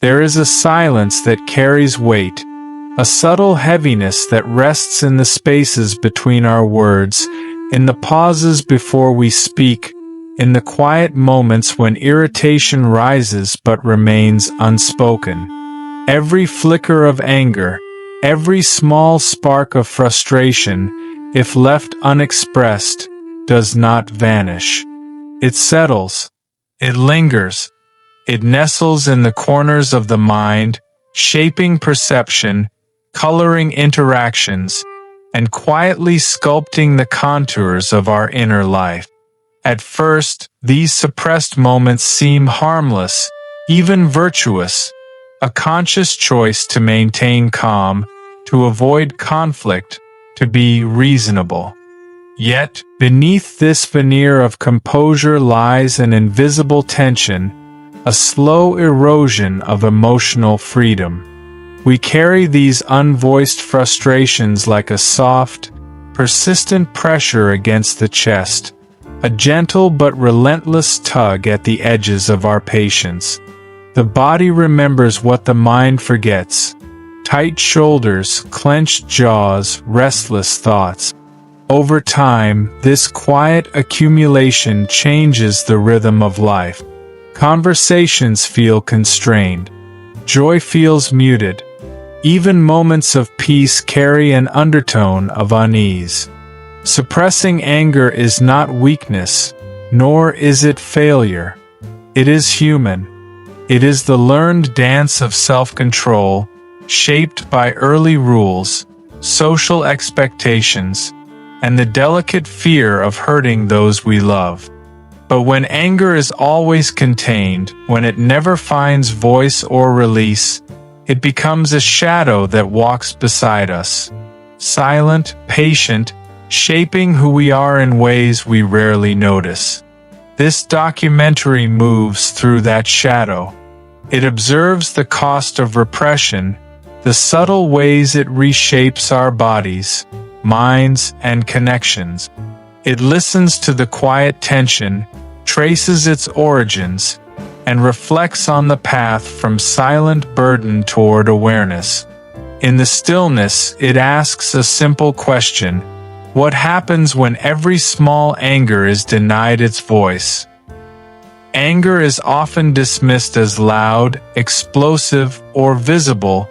There is a silence that carries weight, a subtle heaviness that rests in the spaces between our words, in the pauses before we speak, in the quiet moments when irritation rises but remains unspoken. Every flicker of anger, every small spark of frustration, if left unexpressed, does not vanish. It settles, it lingers, it nestles in the corners of the mind, shaping perception, coloring interactions, and quietly sculpting the contours of our inner life. At first, these suppressed moments seem harmless, even virtuous, a conscious choice to maintain calm, to avoid conflict, to be reasonable. Yet, beneath this veneer of composure lies an invisible tension, a slow erosion of emotional freedom. We carry these unvoiced frustrations like a soft, persistent pressure against the chest, a gentle but relentless tug at the edges of our patience. The body remembers what the mind forgets: tight shoulders, clenched jaws, restless thoughts. Over time, this quiet accumulation changes the rhythm of life. Conversations feel constrained. Joy feels muted. Even moments of peace carry an undertone of unease. Suppressing anger is not weakness, nor is it failure. It is human. It is the learned dance of self-control, shaped by early rules, social expectations, and the delicate fear of hurting those we love. But when anger is always contained, when it never finds voice or release, it becomes a shadow that walks beside us, silent, patient, shaping who we are in ways we rarely notice. This documentary moves through that shadow. It observes the cost of repression, the subtle ways it reshapes our bodies, minds, and connections. It listens to the quiet tension, traces its origins, and reflects on the path from silent burden toward awareness. In the stillness, it asks a simple question: what happens when every small anger is denied its voice? Anger is often dismissed as loud, explosive, or visible,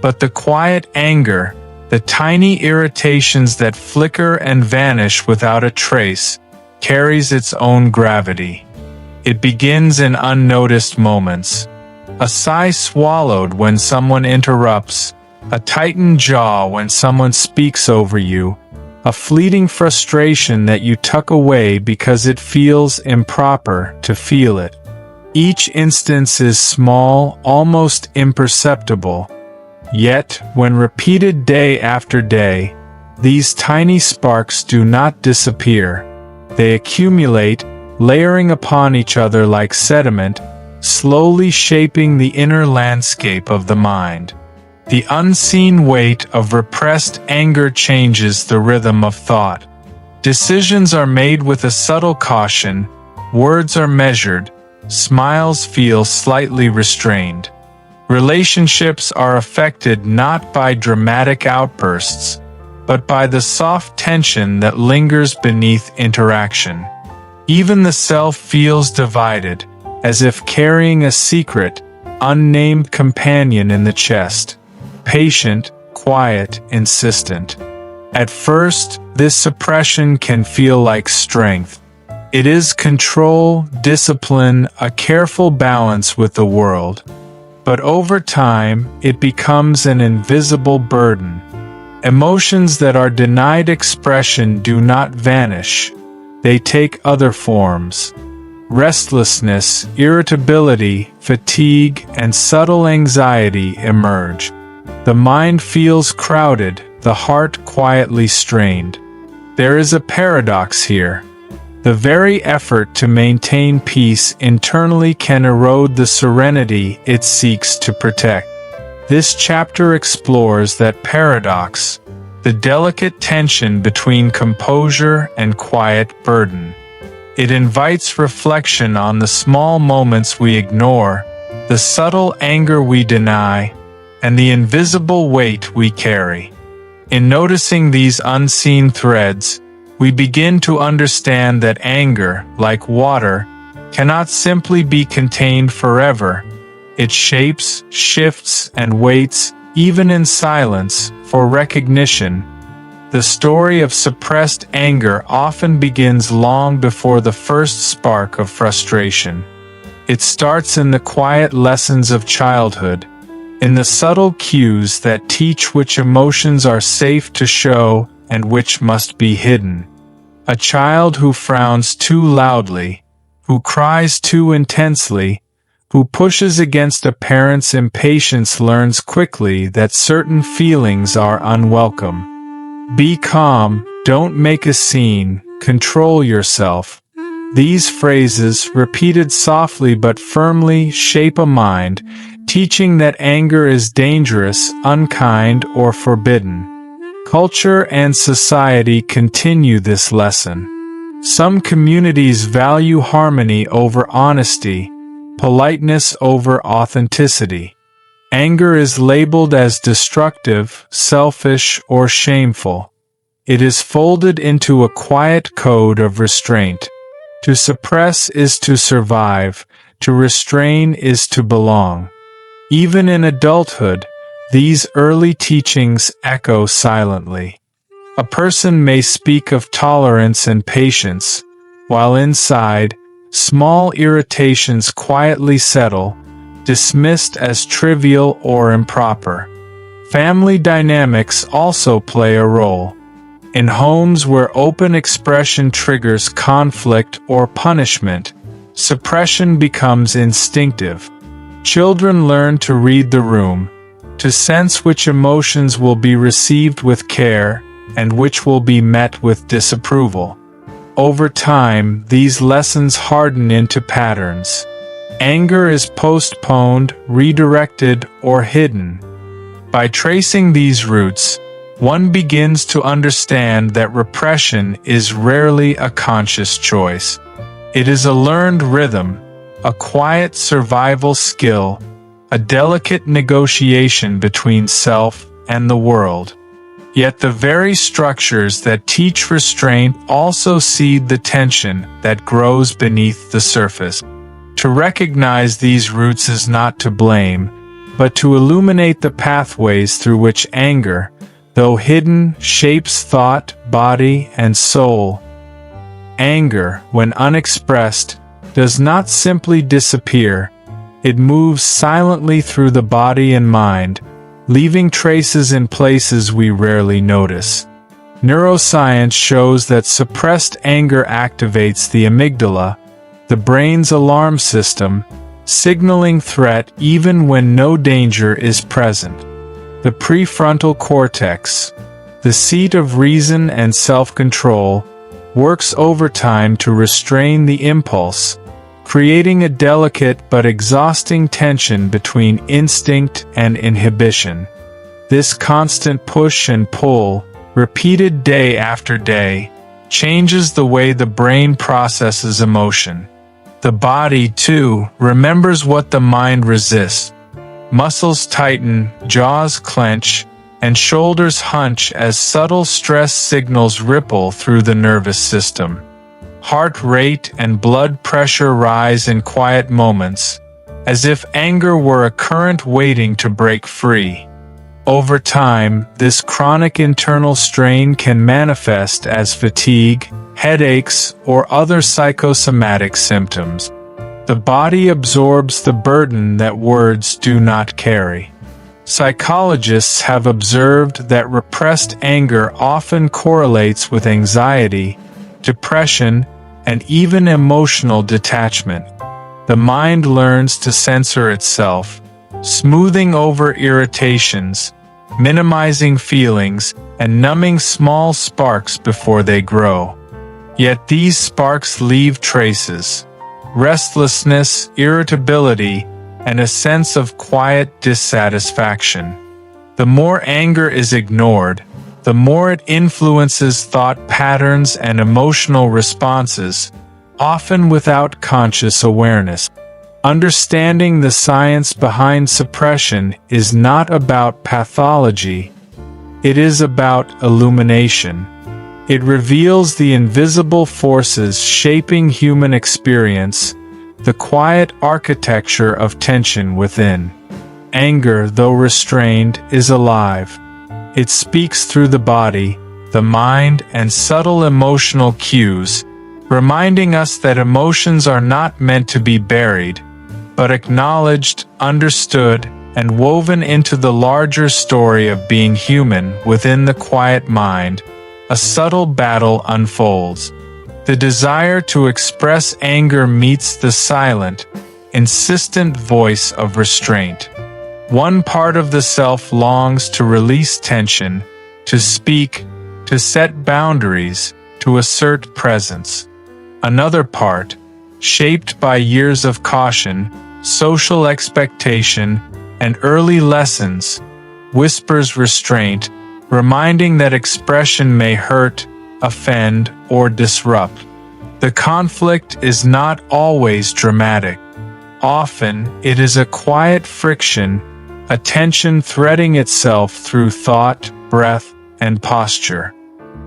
but the quiet anger, the tiny irritations that flicker and vanish without a trace, carries its own gravity. It begins in unnoticed moments. A sigh swallowed when someone interrupts, a tightened jaw when someone speaks over you, a fleeting frustration that you tuck away because it feels improper to feel it. Each instance is small, almost imperceptible. Yet, when repeated day after day, these tiny sparks do not disappear. They accumulate, layering upon each other like sediment, slowly shaping the inner landscape of the mind. The unseen weight of repressed anger changes the rhythm of thought. Decisions are made with a subtle caution, words are measured, smiles feel slightly restrained. Relationships are affected not by dramatic outbursts, but by the soft tension that lingers beneath interaction. Even the self feels divided, as if carrying a secret, unnamed companion in the chest. Patient, quiet, insistent. At first, this suppression can feel like strength. It is control, discipline, a careful balance with the world. But over time, it becomes an invisible burden. Emotions that are denied expression do not vanish. They take other forms. Restlessness, irritability, fatigue, and subtle anxiety emerge. The mind feels crowded, the heart quietly strained. There is a paradox here. The very effort to maintain peace internally can erode the serenity it seeks to protect. This chapter explores that paradox, the delicate tension between composure and quiet burden. It invites reflection on the small moments we ignore, the subtle anger we deny, and the invisible weight we carry. In noticing these unseen threads, we begin to understand that anger, like water, cannot simply be contained forever. It shapes, shifts, and waits, even in silence, for recognition. The story of suppressed anger often begins long before the first spark of frustration. It starts in the quiet lessons of childhood, in the subtle cues that teach which emotions are safe to show and which must be hidden. A child who frowns too loudly, who cries too intensely, who pushes against a parent's impatience learns quickly that certain feelings are unwelcome. Be calm, don't make a scene, control yourself. These phrases, repeated softly but firmly, shape a mind, teaching that anger is dangerous, unkind, or forbidden. Culture and society continue this lesson. Some communities value harmony over honesty, politeness over authenticity. Anger is labeled as destructive, selfish, or shameful. It is folded into a quiet code of restraint. To suppress is to survive, to restrain is to belong. Even in adulthood, these early teachings echo silently. A person may speak of tolerance and patience, while inside, small irritations quietly settle, dismissed as trivial or improper. Family dynamics also play a role. In homes where open expression triggers conflict or punishment, suppression becomes instinctive. Children learn to read the room, to sense which emotions will be received with care and which will be met with disapproval. Over time, these lessons harden into patterns. Anger is postponed, redirected, or hidden. By tracing these roots, one begins to understand that repression is rarely a conscious choice. It is a learned rhythm, a quiet survival skill, a delicate negotiation between self and the world. Yet the very structures that teach restraint also seed the tension that grows beneath the surface. To recognize these roots is not to blame, but to illuminate the pathways through which anger, though hidden, shapes thought, body, and soul. Anger, when unexpressed, does not simply disappear. It moves silently through the body and mind, leaving traces in places we rarely notice. Neuroscience shows that suppressed anger activates the amygdala, the brain's alarm system, signaling threat even when no danger is present. The prefrontal cortex, the seat of reason and self-control, works overtime to restrain the impulse, creating a delicate but exhausting tension between instinct and inhibition. This constant push and pull, repeated day after day, changes the way the brain processes emotion. The body, too, remembers what the mind resists. Muscles tighten, jaws clench, and shoulders hunch as subtle stress signals ripple through the nervous system. Heart rate and blood pressure rise in quiet moments, as if anger were a current waiting to break free. Over time, this chronic internal strain can manifest as fatigue, headaches, or other psychosomatic symptoms. The body absorbs the burden that words do not carry. Psychologists have observed that repressed anger often correlates with anxiety, depression, and even emotional detachment. The mind learns to censor itself, smoothing over irritations, minimizing feelings, and numbing small sparks before they grow. Yet these sparks leave traces: restlessness, irritability, and a sense of quiet dissatisfaction. The more anger is ignored, the more it influences thought patterns and emotional responses, often without conscious awareness. Understanding the science behind suppression is not about pathology. It is about illumination. It reveals the invisible forces shaping human experience, the quiet architecture of tension within. Anger, though restrained, is alive. It speaks through the body, the mind, and subtle emotional cues, reminding us that emotions are not meant to be buried, but acknowledged, understood, and woven into the larger story of being human. Within the quiet mind, a subtle battle unfolds. The desire to express anger meets the silent, insistent voice of restraint. One part of the self longs to release tension, to speak, to set boundaries, to assert presence. Another part, shaped by years of caution, social expectation, and early lessons, whispers restraint, reminding that expression may hurt, offend, or disrupt. The conflict is not always dramatic. Often, it is a quiet friction, a tension threading itself through thought, breath, and posture.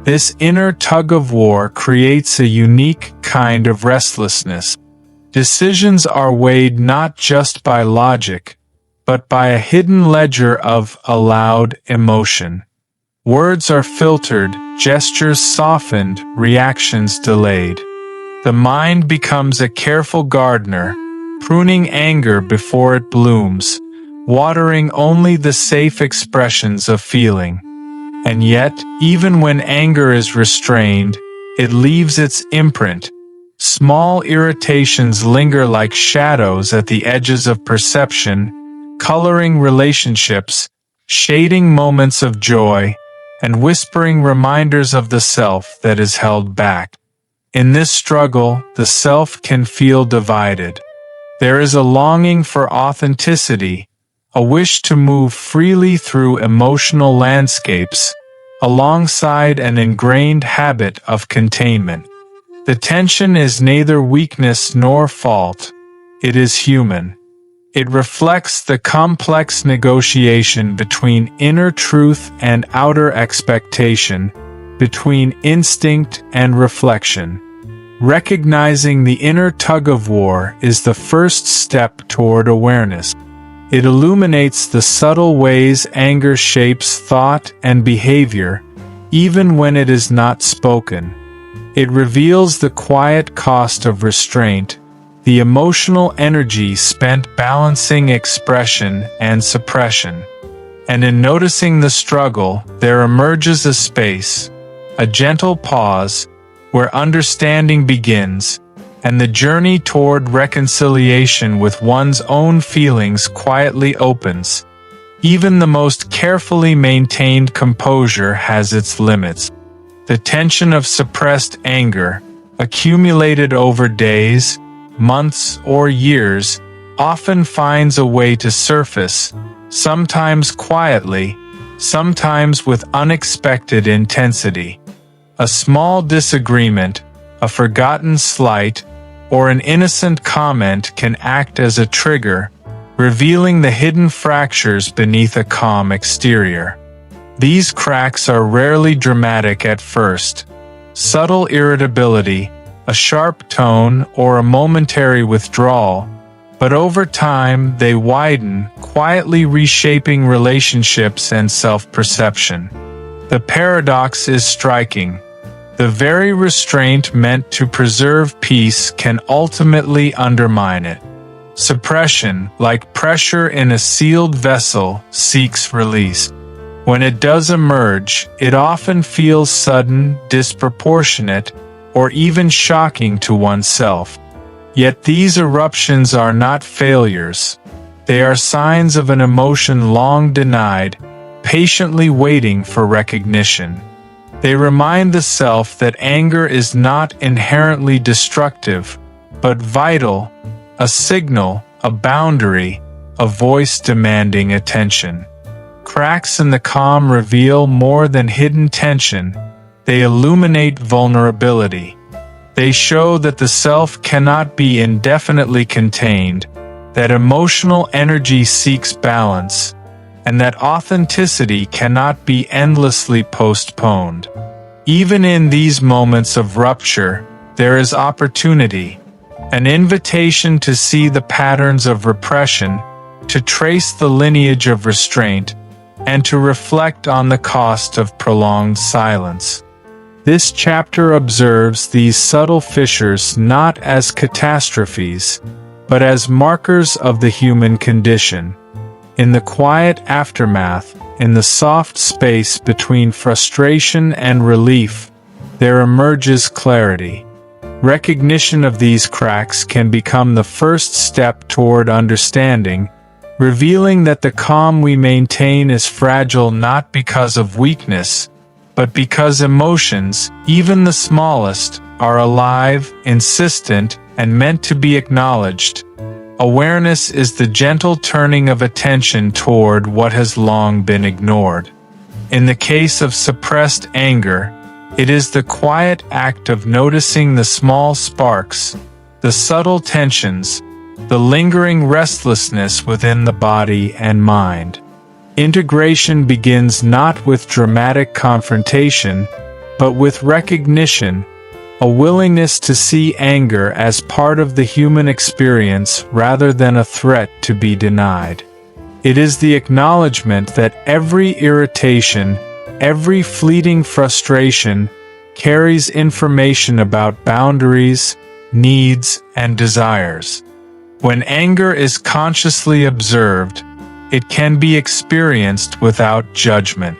This inner tug-of-war creates a unique kind of restlessness. Decisions are weighed not just by logic, but by a hidden ledger of allowed emotion. Words are filtered, gestures softened, reactions delayed. The mind becomes a careful gardener, pruning anger before it blooms, watering only the safe expressions of feeling. And yet, even when anger is restrained, it leaves its imprint. Small irritations linger like shadows at the edges of perception, coloring relationships, shading moments of joy, and whispering reminders of the self that is held back. In this struggle, the self can feel divided. There is a longing for authenticity, a wish to move freely through emotional landscapes, alongside an ingrained habit of containment. The tension is neither weakness nor fault. It is human. It reflects the complex negotiation between inner truth and outer expectation, between instinct and reflection. Recognizing the inner tug-of-war is the first step toward awareness. It illuminates the subtle ways anger shapes thought and behavior, even when it is not spoken. It reveals the quiet cost of restraint, the emotional energy spent balancing expression and suppression. And in noticing the struggle, there emerges a space, a gentle pause, where understanding begins, and the journey toward reconciliation with one's own feelings quietly opens. Even the most carefully maintained composure has its limits. The tension of suppressed anger, accumulated over days, months, or years, often finds a way to surface, sometimes quietly, sometimes with unexpected intensity. A small disagreement, a forgotten slight, or an innocent comment can act as a trigger, revealing the hidden fractures beneath a calm exterior. These cracks are rarely dramatic at first. Subtle irritability, a sharp tone, or a momentary withdrawal, but over time they widen, quietly reshaping relationships and self-perception. The paradox is striking. The very restraint meant to preserve peace can ultimately undermine it. Suppression, like pressure in a sealed vessel, seeks release. When it does emerge, it often feels sudden, disproportionate, or even shocking to oneself. Yet these eruptions are not failures. They are signs of an emotion long denied, patiently waiting for recognition. They remind the self that anger is not inherently destructive, but vital, a signal, a boundary, a voice demanding attention. Cracks in the calm reveal more than hidden tension. They illuminate vulnerability. They show that the self cannot be indefinitely contained, that emotional energy seeks balance, and that authenticity cannot be endlessly postponed. Even in these moments of rupture, there is opportunity, an invitation to see the patterns of repression, to trace the lineage of restraint, and to reflect on the cost of prolonged silence. This chapter observes these subtle fissures not as catastrophes, but as markers of the human condition. In the quiet aftermath, in the soft space between frustration and relief, there emerges clarity. Recognition of these cracks can become the first step toward understanding, revealing that the calm we maintain is fragile not because of weakness, but because emotions, even the smallest, are alive, insistent, and meant to be acknowledged. Awareness is the gentle turning of attention toward what has long been ignored. In the case of suppressed anger, it is the quiet act of noticing the small sparks, the subtle tensions, the lingering restlessness within the body and mind. Integration begins not with dramatic confrontation, but with recognition, a willingness to see anger as part of the human experience rather than a threat to be denied. It is the acknowledgement that every irritation, every fleeting frustration, carries information about boundaries, needs, and desires. When anger is consciously observed, it can be experienced without judgment.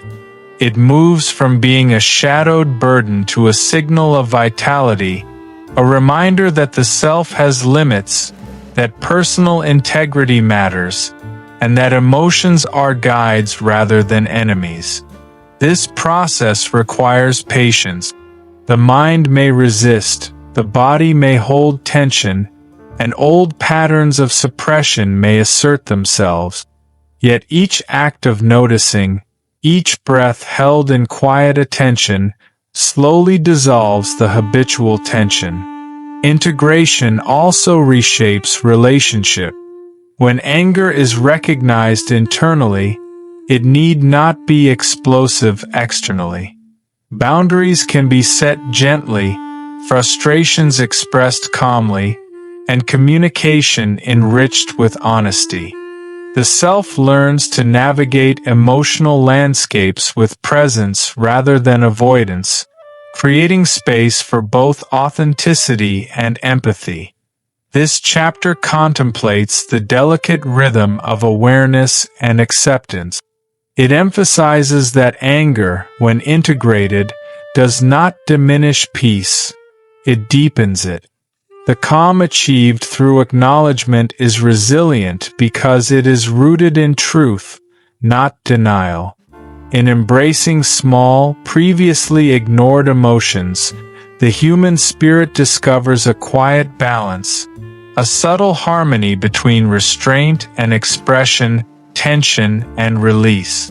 It moves from being a shadowed burden to a signal of vitality, a reminder that the self has limits, that personal integrity matters, and that emotions are guides rather than enemies. This process requires patience. The mind may resist, the body may hold tension, and old patterns of suppression may assert themselves. Yet each act of noticing, each breath held in quiet attention, slowly dissolves the habitual tension. Integration also reshapes relationship. When anger is recognized internally, it need not be explosive externally. Boundaries can be set gently, frustrations expressed calmly, and communication enriched with honesty. The self learns to navigate emotional landscapes with presence rather than avoidance, creating space for both authenticity and empathy. This chapter contemplates the delicate rhythm of awareness and acceptance. It emphasizes that anger, when integrated, does not diminish peace, it deepens it. The calm achieved through acknowledgement is resilient because it is rooted in truth, not denial. In embracing small, previously ignored emotions, the human spirit discovers a quiet balance, a subtle harmony between restraint and expression, tension and release.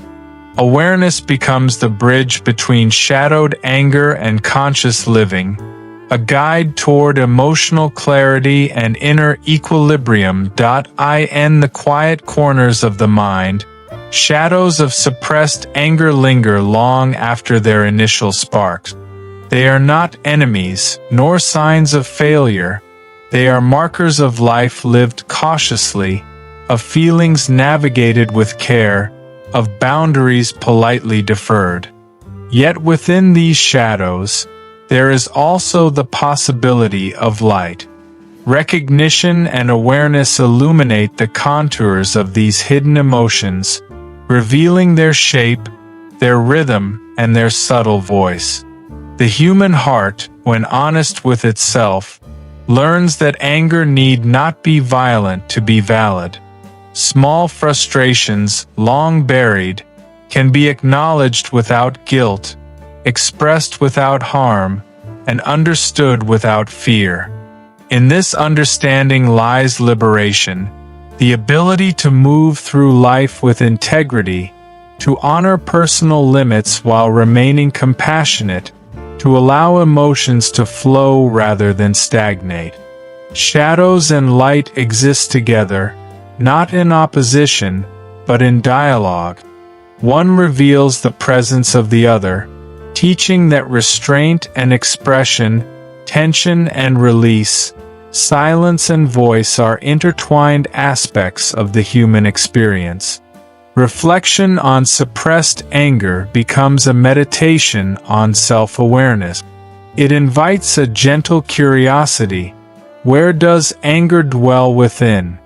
Awareness becomes the bridge between shadowed anger and conscious living, a guide toward emotional clarity and inner equilibrium. In the quiet corners of the mind, shadows of suppressed anger linger long after their initial sparks. They are not enemies, nor signs of failure. They are markers of life lived cautiously, of feelings navigated with care, of boundaries politely deferred. Yet within these shadows, there is also the possibility of light. Recognition and awareness illuminate the contours of these hidden emotions, revealing their shape, their rhythm, and their subtle voice. The human heart, when honest with itself, learns that anger need not be violent to be valid. Small frustrations, long buried, can be acknowledged without guilt, expressed without harm, and understood without fear. In this understanding lies liberation, the ability to move through life with integrity, to honor personal limits while remaining compassionate, to allow emotions to flow rather than stagnate. Shadows and light exist together, not in opposition, but in dialogue. One reveals the presence of the other, teaching that restraint and expression, tension and release, silence and voice are intertwined aspects of the human experience. Reflection on suppressed anger becomes a meditation on self-awareness. It invites a gentle curiosity. Where does anger dwell within?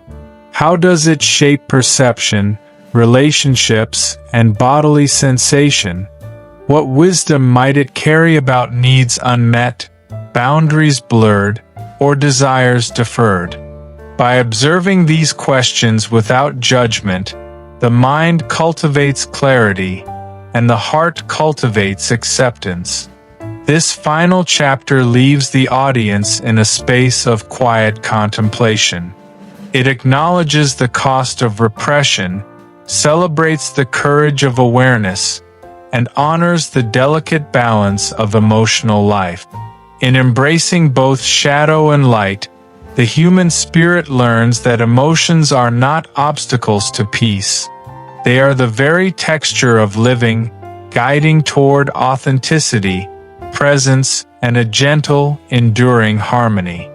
How does it shape perception, relationships, and bodily sensation? What wisdom might it carry about needs unmet, boundaries blurred, or desires deferred? By observing these questions without judgment, the mind cultivates clarity, and the heart cultivates acceptance. This final chapter leaves the audience in a space of quiet contemplation. It acknowledges the cost of repression, celebrates the courage of awareness, and honors the delicate balance of emotional life. In embracing both shadow and light, the human spirit learns that emotions are not obstacles to peace. They are the very texture of living, guiding toward authenticity, presence, and a gentle, enduring harmony.